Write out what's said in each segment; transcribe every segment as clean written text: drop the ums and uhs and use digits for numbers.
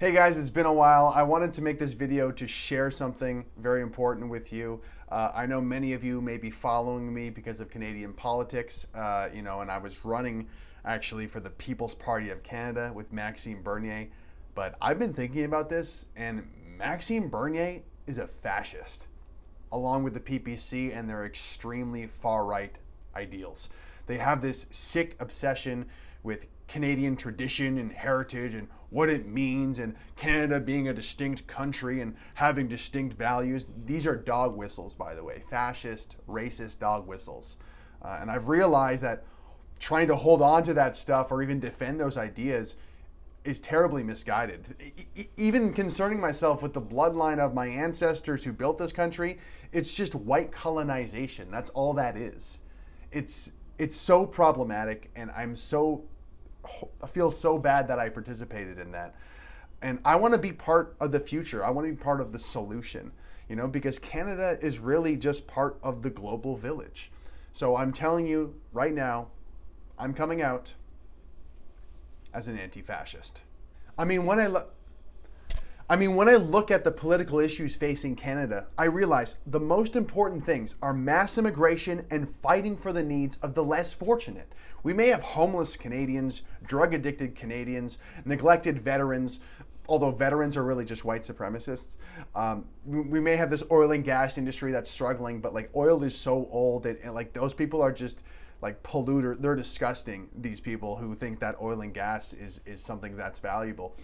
Hey guys, it's been a while. I wanted to make this video to share something very important with you. I know many of you may be following me because of Canadian politics, and I was running actually for the People's Party of Canada with Maxime Bernier. But I've been thinking about this, and Maxime Bernier is a fascist, along with the PPC and their extremely far-right ideals. They have this sick obsession with Canadian tradition and heritage and what it means, and Canada being a distinct country and having distinct values. These are dog whistles, by the way, fascist, racist dog whistles. And I've realized that trying to hold on to that stuff or even defend those ideas is terribly misguided. Even concerning myself with the bloodline of my ancestors who built this country, it's just white colonization. That's all that is. It's so problematic, and I feel so bad that I participated in that. And I want to be part of the future. I want to be part of the solution, because Canada is really just part of the global village. So I'm telling you right now, I'm coming out as an anti-fascist. When I look at the political issues facing Canada, I realize the most important things are mass immigration and fighting for the needs of the less fortunate. We may have homeless Canadians, drug-addicted Canadians, neglected veterans, although veterans are really just white supremacists. We may have this oil and gas industry that's struggling, but oil is so old and those people are just polluter. They're disgusting, these people who think that oil and gas is something that's valuable.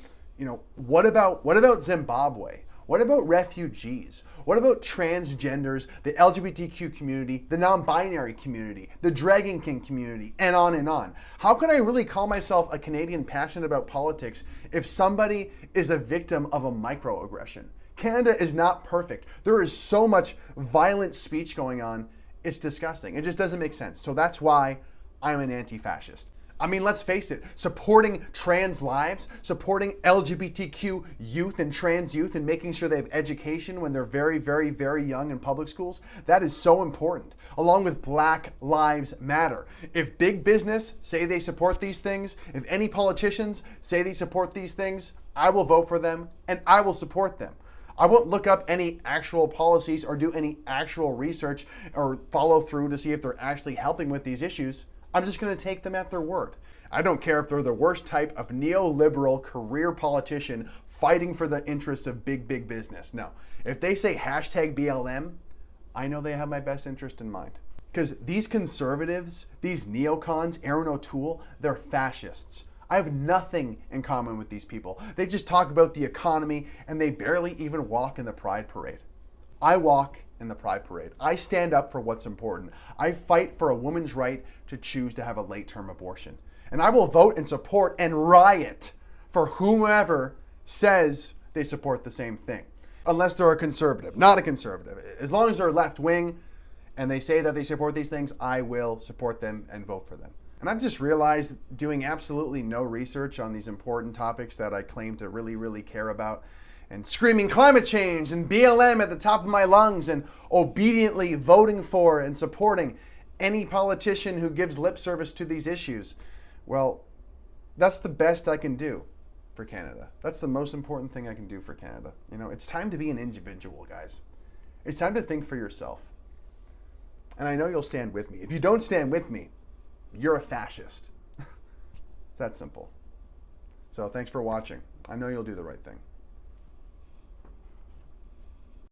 What about Zimbabwe? What about refugees? What about transgenders, the LGBTQ community, the non-binary community, the Dragon King community, and on and on? How can I really call myself a Canadian passionate about politics if somebody is a victim of a microaggression? Canada is not perfect. There is so much violent speech going on. It's disgusting. It just doesn't make sense. So that's why I'm an anti-fascist. Let's face it, supporting trans lives, supporting LGBTQ youth and trans youth and making sure they have education when they're very, very, very young in public schools, that is so important, along with Black Lives Matter. If big business say they support these things, if any politicians say they support these things, I will vote for them and I will support them. I won't look up any actual policies or do any actual research or follow through to see if they're actually helping with these issues. I'm just going to take them at their word. I don't care if they're the worst type of neoliberal career politician fighting for the interests of big business. No, if they say hashtag BLM, I know they have my best interest in mind. Because these conservatives, these neocons, Aaron O'Toole, they're fascists. I have nothing in common with these people. They just talk about the economy and they barely even walk in the Pride Parade. I walk in the Pride Parade. I stand up for what's important. I fight for a woman's right to choose to have a late-term abortion. And I will vote and support and riot for whomever says they support the same thing. Unless they're a conservative, not a conservative. As long as they're left-wing and they say that they support these things, I will support them and vote for them. And I've just realized, doing absolutely no research on these important topics that I claim to really, really care about, and screaming climate change and BLM at the top of my lungs and obediently voting for and supporting any politician who gives lip service to these issues, well, that's the best I can do for Canada. That's the most important thing I can do for Canada. It's time to be an individual, guys. It's time to think for yourself. And I know you'll stand with me. If you don't stand with me, you're a fascist. It's that simple. So thanks for watching. I know you'll do the right thing.